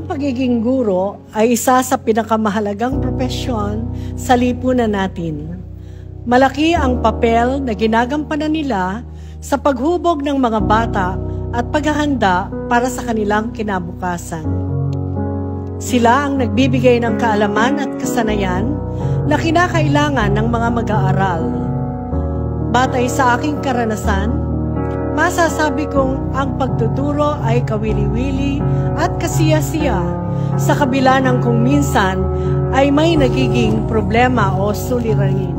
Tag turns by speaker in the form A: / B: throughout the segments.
A: pagiging guro ay isa sa pinakamahalagang propesyon sa lipunan natin. Malaki ang papel na ginagampanan nila sa paghubog ng mga bata at paghahanda para sa kanilang kinabukasan. Sila ang nagbibigay ng kaalaman at kasanayan na kinakailangan ng mga mag-aaral. Batay sa aking karanasan, masasabi kong ang pagtuturo ay kawili-wili at kasiya-siya sa kabila ng kung minsan ay may nagiging problema o suliranin.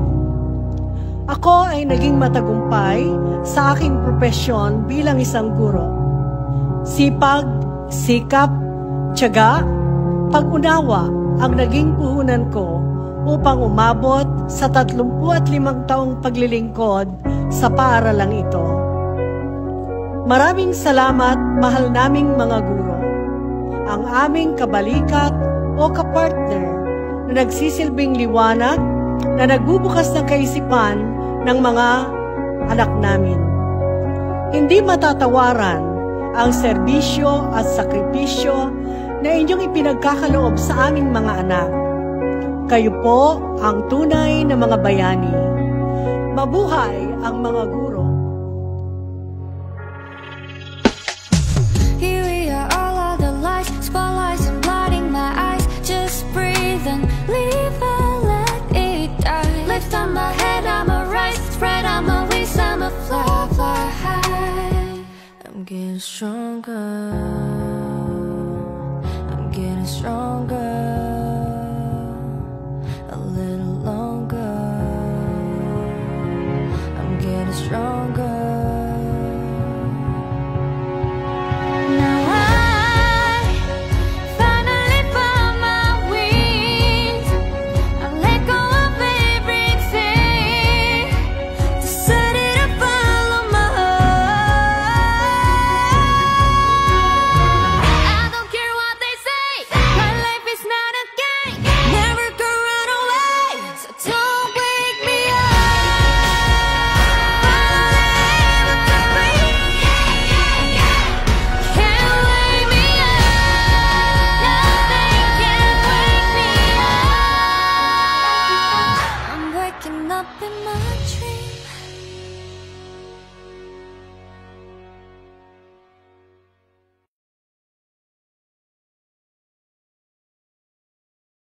A: Ako ay naging matagumpay sa aking propesyon bilang isang guro. Sipag, sikap, tiyaga, pag-unawa ang naging puhunan ko upang umabot sa 35 taong paglilingkod sa paaralang ito. Maraming salamat, mahal naming mga guro. Ang aming kabalikat o kapartner na nagsisilbing liwanag na nagbubukas ng kaisipan ng mga anak namin. Hindi matatawaran ang serbisyo at sakripisyo na inyong ipinagkakaloob sa aming mga anak. Kayo po ang tunay na mga bayani. Mabuhay ang mga guro.
B: Here we are, all of the lights, spotlights are blinding my eyes. Just breathe and leave and let it die. Lift on my head, I'ma rise, spread on my wings, I'ma fly, fly high. I'm getting stronger, I'm getting stronger. A little longer, I'm getting stronger. Now I finally found my wings. I let go of everything, decided to follow my heart. I don't care what they say, my life is not a game, never gonna run away, so don't wake me up. Finally able to breathe, can't wake me up, nothing can wake me up. I'm waking up in my